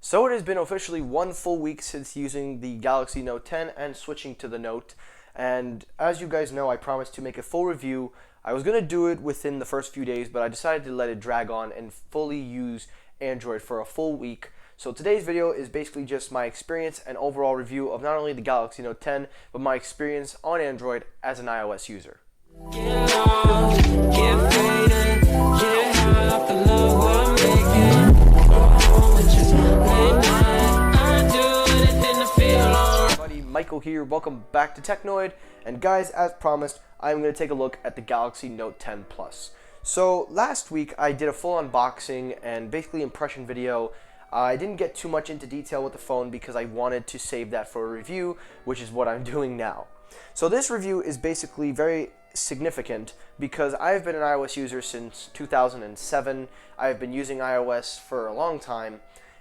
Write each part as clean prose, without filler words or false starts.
So it has been officially 1 full week since using the Galaxy Note 10 and switching to the Note. And as you guys know, I promised to make a full review. I was going to do it within the first few days, but I decided to let it drag on and fully use Android for a full week. So today's video is basically just my experience and overall review of not only the Galaxy Note 10, but my experience on Android as an iOS user. Get lost, get faded, get high off the love we're making. Go home with just late night. I do anything to feel alright. Buddy Michael here, welcome back to Technoid. And guys, as promised, I'm going to take a look at the Galaxy Note 10 Plus. So last week I did a full unboxing and basically impression video. I didn't get too much into detail with the phone because I wanted to save that for a review, which is what I'm doing now. So this review is basically very significant because I've been an iOS user since 2007. I've been using iOS for a long time,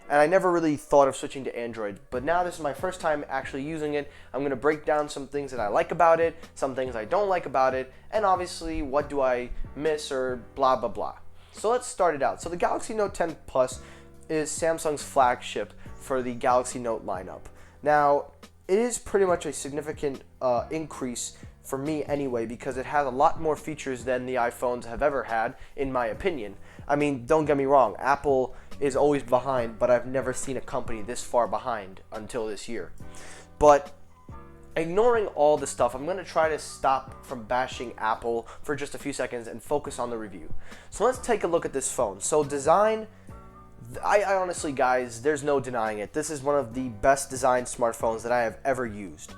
and I never really thought of switching to Android. But now this is my first time actually using it. I'm going to break down some things that I like about it, some things I don't like about it, and obviously what do I miss or blah blah blah. So let's start it out. So the Galaxy Note 10 Plus is Samsung's flagship for the Galaxy Note lineup. Now, it is pretty much a significant increase for me anyway, because it has a lot more features than the iPhones have ever had, in my opinion. I mean, don't get me wrong, Apple is always behind, but I've never seen a company this far behind until this year. But ignoring all the stuff, I'm going to try to stop from bashing Apple for just a few seconds and focus on the review. So let's take a look at this phone. So design, I honestly, guys, there's no denying it. This is one of the best designed smartphones that I have ever used.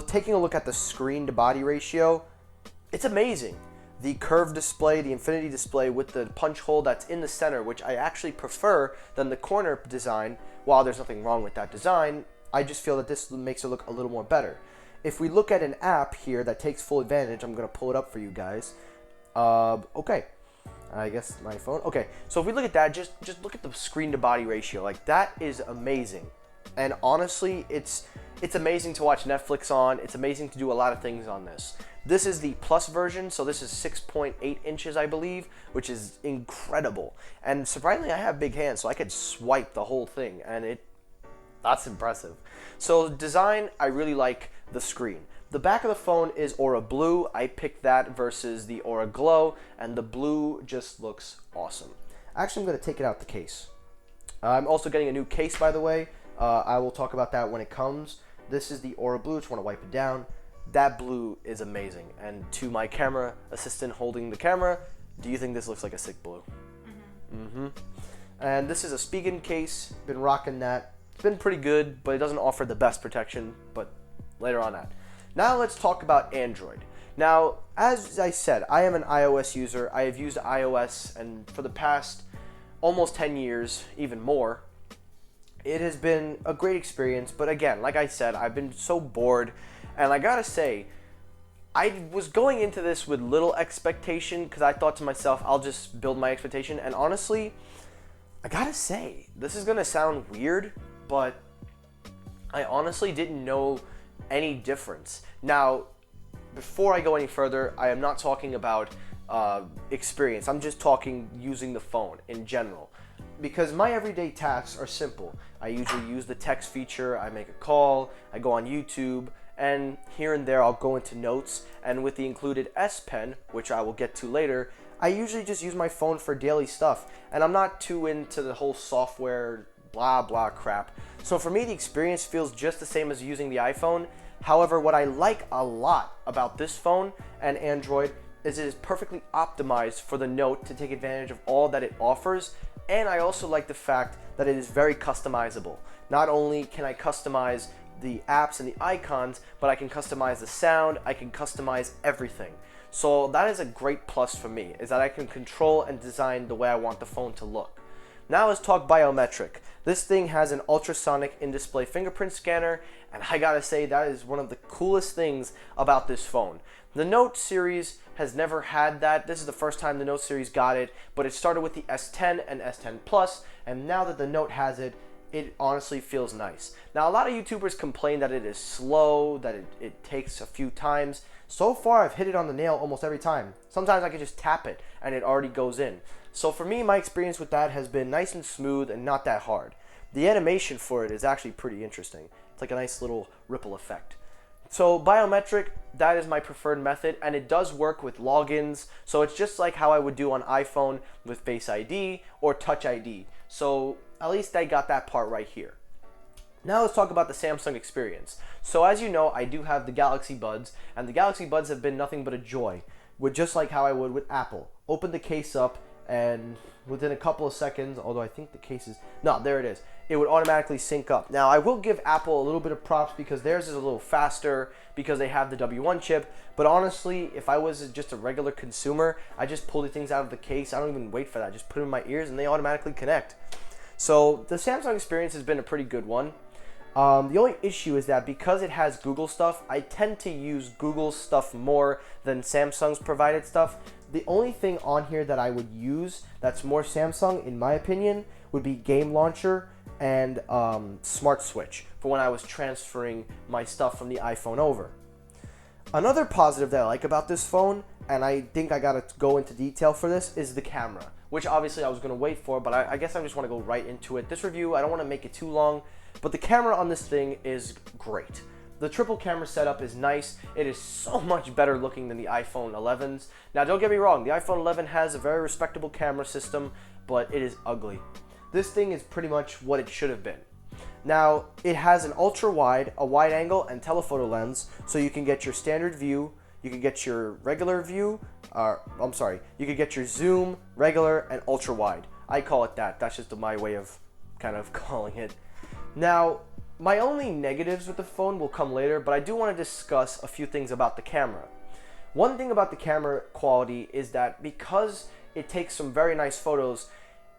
Taking a look at the screen to body ratio, it's amazing. The curved display, the infinity display with the punch hole that's in the center, which I actually prefer than the corner design. While there's nothing wrong with that design, I just feel that this makes it look a little more better. If we look at an app here that takes full advantage, I'm going to pull it up for you guys. Okay. I guess my phone. Okay, so if we look at that, just look at the screen to body ratio. Like, that is amazing. And honestly, it's amazing to watch Netflix on. It's amazing to do a lot of things on this. This is the Plus version, so this is 6.8 inches, I believe, which is incredible. And surprisingly, I have big hands, so I could swipe the whole thing, and that's impressive. So design, I really like the screen. The back of the phone is Aura Blue. I picked that versus the Aura Glow, and the blue just looks awesome. Actually, I'm going to take it out the case. I'm also getting a new case, by the way. I will talk about that when it comes. This is the Aura Blue. Just want to wipe it down. That blue is amazing. And to my camera assistant holding the camera, do you think this looks like a sick blue? Mm-hmm. And this is a Spigen case. Been rocking that. It's been pretty good, but it doesn't offer the best protection, but later on that. Now let's talk about Android. Now, as I said, I am an iOS user. I have used iOS and for the past almost 10 years, even more. It has been a great experience, but again, like I said, I've been so bored, and I gotta say, I was going into this with little expectation because I thought to myself, I'll just build my expectation, and honestly, I gotta say, this is gonna sound weird, but I honestly didn't know any difference. Now, before I go any further, I am not talking about experience. I'm just talking using the phone in general, because my everyday tasks are simple. I usually use the text feature, I make a call, I go on YouTube, and here and there I'll go into notes, and with the included S Pen, which I will get to later, I usually just use my phone for daily stuff, and I'm not too into the whole software blah blah crap. So for me, the experience feels just the same as using the iPhone. However, what I like a lot about this phone and Android is it is perfectly optimized for the Note to take advantage of all that it offers, and I also like the fact that it is very customizable. Not only can I customize the apps and the icons, but I can customize the sound, I can customize everything. So that is a great plus for me, is that I can control and design the way I want the phone to look. Now let's talk biometric. This thing has an ultrasonic in-display fingerprint scanner, and I gotta say that is one of the coolest things about this phone. The Note series has never had that. This is the first time the Note series got it, but it started with the S10 and S10 Plus, and now that the Note has it, it honestly feels nice. Now, a lot of YouTubers complain that it is slow, that it takes a few times. So far, I've hit it on the nail almost every time. Sometimes I can just tap it and it already goes in. So for me, my experience with that has been nice and smooth and not that hard. the animation for it is actually pretty interesting. It's like a nice little ripple effect. So biometric, that is my preferred method, and it does work with logins. So it's just like how I would do on iPhone with Face ID or Touch ID. So at least I got that part right here. Now let's talk about the Samsung experience. So as you know, I do have the Galaxy Buds, and the Galaxy Buds have been nothing but a joy. With just like how I would with Apple. Open the case up, and within a couple of seconds, although I think the case is, no, there it is. It would automatically sync up. Now I will give Apple a little bit of props because theirs is a little faster because they have the W1 chip. But honestly, if I was just a regular consumer, I just pull the things out of the case. I don't even wait for that. I just put them in my ears and they automatically connect. So the Samsung experience has been a pretty good one. The only issue is that because it has Google stuff, I tend to use Google stuff more than Samsung's provided stuff. The only thing on here that I would use that's more Samsung, in my opinion, would be Game Launcher and Smart Switch for when I was transferring my stuff from the iPhone over. Another positive that I like about this phone, and I think I gotta go into detail for this, is the camera, which obviously I was gonna wait for, but I guess I just wanna go right into it. This review, I don't wanna make it too long, but the camera on this thing is great. The triple camera setup is nice. It is so much better looking than the iPhone 11s. Now don't get me wrong, the iPhone 11 has a very respectable camera system, but it is ugly. This thing is pretty much what it should have been. Now, it has an ultra wide, a wide angle, and telephoto lens, so you can get your standard view, you can get your regular view, you can get your zoom, regular, and ultra wide. I call it that. That's just my way of kind of calling it. Now, my only negatives with the phone will come later, but I do want to discuss a few things about the camera. One thing about the camera quality is that because it takes some very nice photos,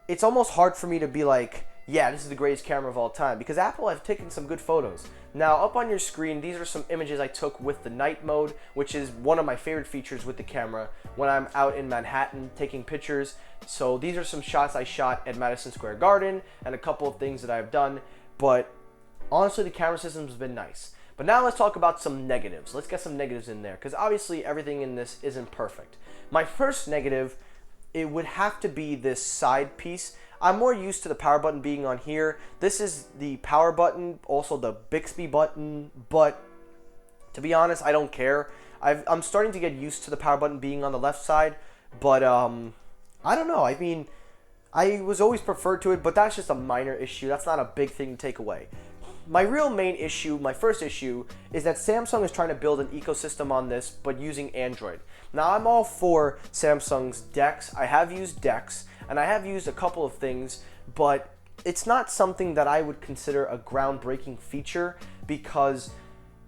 it's almost hard for me to be like, yeah, this is the greatest camera of all time, because Apple have taken some good photos. Now, up on your screen, these are some images I took with the night mode, which is one of my favorite features with the camera when I'm out in Manhattan taking pictures. So these are some shots I shot at Madison Square Garden and a couple of things that I've done, but honestly, the camera system has been nice. But now let's talk about some negatives. Let's get some negatives in there, because obviously everything in this isn't perfect. My first negative, it would have to be this side piece. I'm more used to the power button being on here. This is the power button, also the Bixby button, but to be honest, I don't care. I'm starting to get used to the power button being on the left side, but I don't know. I mean, I was always preferred to it, but that's just a minor issue. That's not a big thing to take away. My real main issue, my first issue, is that Samsung is trying to build an ecosystem on this, but using Android. Now, I'm all for Samsung's DeX. I have used DeX, and I have used a couple of things, but it's not something that I would consider a groundbreaking feature, because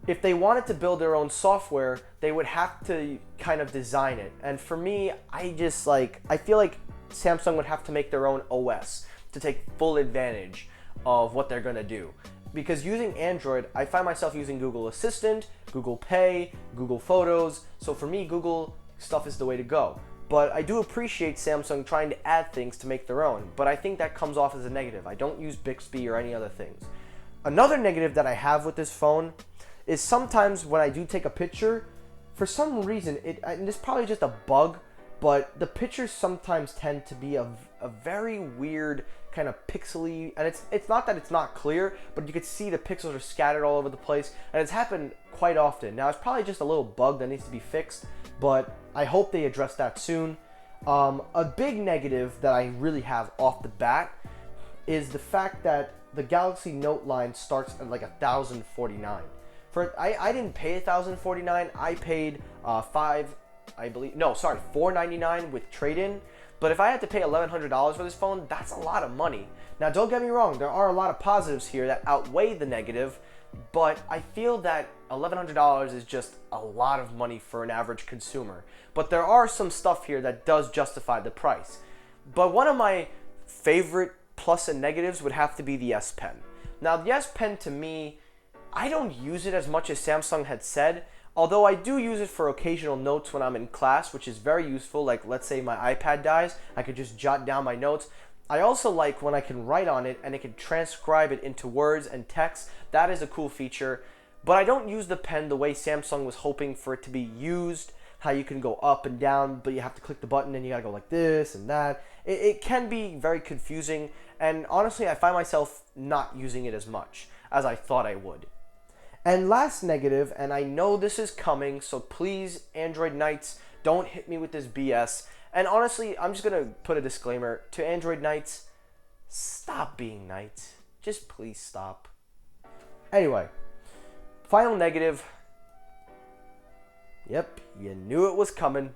if they wanted to build their own software, they would have to kind of design it. And for me, I feel like Samsung would have to make their own OS to take full advantage of what they're gonna do. Because using Android, I find myself using Google Assistant, Google Pay, Google Photos. So for me, Google stuff is the way to go. But I do appreciate Samsung trying to add things to make their own. But I think that comes off as a negative. I don't use Bixby or any other things. Another negative that I have with this phone is sometimes when I do take a picture, for some reason, and it's probably just a bug, but the pictures sometimes tend to be a very weird kind of pixely, and it's not that it's not clear, but you can see the pixels are scattered all over the place, and it's happened quite often. Now, it's probably just a little bug that needs to be fixed, but I hope they address that soon. A big negative that I really have off the bat is the fact that the Galaxy Note line starts at like $1,049. I didn't pay $1,049. I paid $499 with trade-in. But if I had to pay $1,100 for this phone, that's a lot of money. Now, don't get me wrong, there are a lot of positives here that outweigh the negative, but I feel that $1,100 is just a lot of money for an average consumer. But there are some stuff here that does justify the price. But one of my favorite plus and negatives would have to be the S Pen. Now, the S Pen, to me, I don't use it as much as Samsung had said, although I do use it for occasional notes when I'm in class, which is very useful. Like, let's say my iPad dies, I could just jot down my notes. I also like when I can write on it and it can transcribe it into words and text. That is a cool feature. But I don't use the pen the way Samsung was hoping for it to be used. how you can go up and down, but you have to click the button and you gotta go like this and that. It can be very confusing, and honestly, I find myself not using it as much as I thought I would. And last negative, and I know this is coming, so please, Android Knights, don't hit me with this BS. And honestly, I'm just gonna put a disclaimer to Android Knights: stop being knights. Just please stop. Anyway, final negative. Yep, you knew it was coming.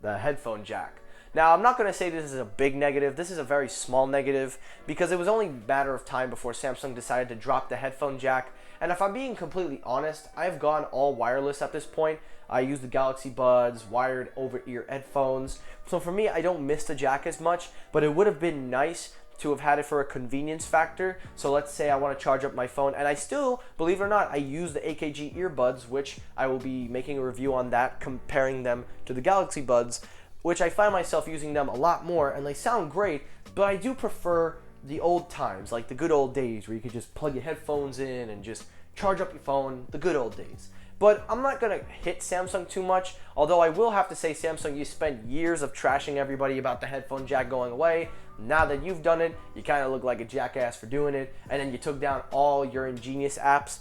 The headphone jack. Now, I'm not going to say this is a big negative. This is a very small negative because it was only a matter of time before Samsung decided to drop the headphone jack. And if I'm being completely honest, I've gone all wireless at this point. I use the Galaxy Buds, wired over-ear headphones. So for me, I don't miss the jack as much, but it would have been nice to have had it for a convenience factor. So let's say I want to charge up my phone, and I still, believe it or not, I use the AKG earbuds, which I will be making a review on that, comparing them to the Galaxy Buds, which I find myself using them a lot more, and they sound great, but I do prefer the old times, like the good old days where you could just plug your headphones in and just charge up your phone, the good old days. But I'm not going to hit Samsung too much, although I will have to say, Samsung, you spent years of trashing everybody about the headphone jack going away. Now that you've done it, you kind of look like a jackass for doing it, and then you took down all your ingenious apps,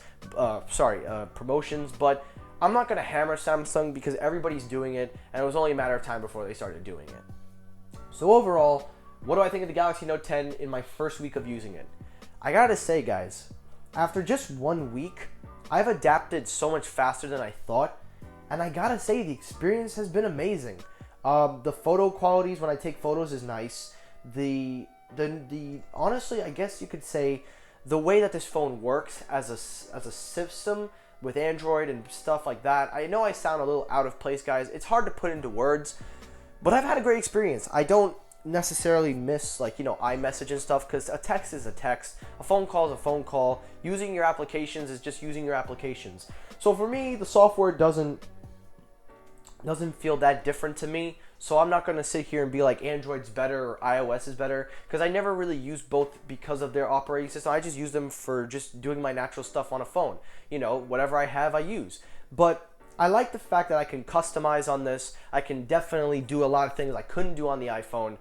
promotions, but I'm not going to hammer Samsung because everybody's doing it, and it was only a matter of time before they started doing it. So overall, what do I think of the Galaxy Note 10 in my first week of using it? I gotta say, guys, after just 1 week, I've adapted so much faster than I thought, and I gotta say the experience has been amazing. The photo qualities when I take photos is nice. The honestly, I guess you could say the way that this phone works as a system with Android and stuff like that. I know I sound a little out of place, guys. It's hard to put into words, but I've had a great experience. I don't necessarily miss, like, iMessage and stuff, because a text is a text, a phone call is a phone call. Using your applications is just using your applications. So for me, the software doesn't feel that different to me. So I'm not going to sit here and be like Android's better or iOS is better, because I never really use both because of their operating system. I just use them for just doing my natural stuff on a phone. Whatever I have, I use. But I like the fact that I can customize on this. I can definitely do a lot of things I couldn't do on the iPhone.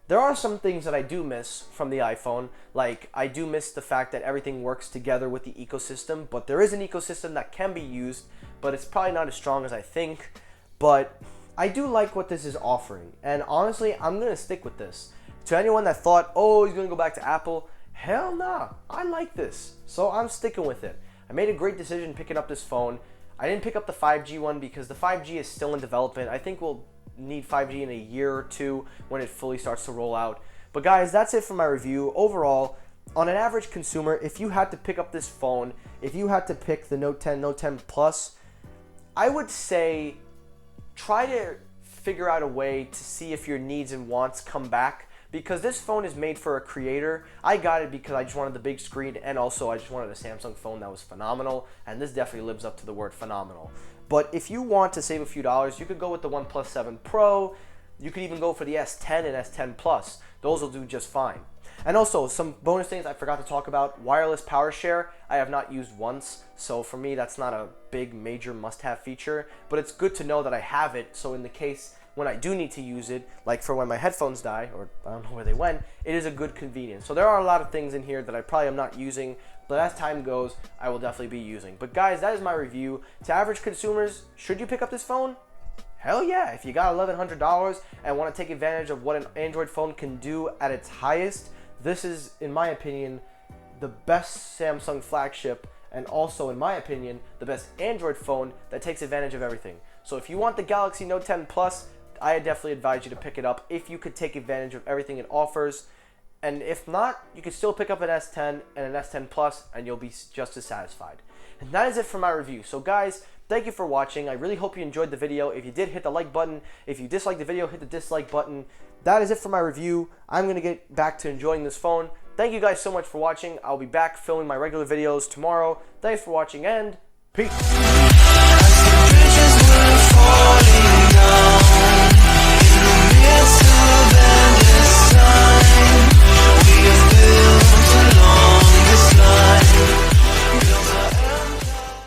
There are some things that I do miss from the iPhone, like I do miss the fact that everything works together with the ecosystem, but there is an ecosystem that can be used, but it's probably not as strong as I think. But I do like what this is offering, and honestly, I'm going to stick with this. To anyone that thought, oh, he's going to go back to Apple, hell nah, I like this, so I'm sticking with it. I made a great decision picking up this phone. I didn't pick up the 5G one because the 5G is still in development. I think we'll need 5G in a year or two when it fully starts to roll out. But guys, that's it for my review. Overall, on an average consumer, if you had to pick up this phone, if you had to pick the Note 10, Note 10 Plus, I would say try to figure out a way to see if your needs and wants come back, because this phone is made for a creator. I got it because I just wanted the big screen, and also I just wanted a Samsung phone that was phenomenal, and this definitely lives up to the word phenomenal. But if you want to save a few dollars, you could go with the OnePlus 7 Pro. You could even go for the S10 and S10 Plus. Those will do just fine. And also, some bonus things I forgot to talk about. Wireless power share, I have not used once. So for me, that's not a big, major must-have feature. But it's good to know that I have it. So in the case when I do need to use it, like for when my headphones die, or I don't know where they went, it is a good convenience. So there are a lot of things in here that I probably am not using, but as time goes, I will definitely be using. But guys, that is my review. To average consumers, should you pick up this phone? Hell yeah. If you got $1,100 and want to take advantage of what an Android phone can do at its highest, this is, in my opinion, the best Samsung flagship, and also, in my opinion, the best Android phone that takes advantage of everything. So if you want the Galaxy Note 10 Plus, I definitely advise you to pick it up if you could take advantage of everything it offers. And if not, you can still pick up an S10 and an S10 Plus, and you'll be just as satisfied. And that is it for my review. So guys, thank you for watching. I really hope you enjoyed the video. If you did, hit the like button. If you disliked the video, hit the dislike button. That is it for my review. I'm going to get back to enjoying this phone. Thank you guys so much for watching. I'll be back filming my regular videos tomorrow. Thanks for watching, and peace.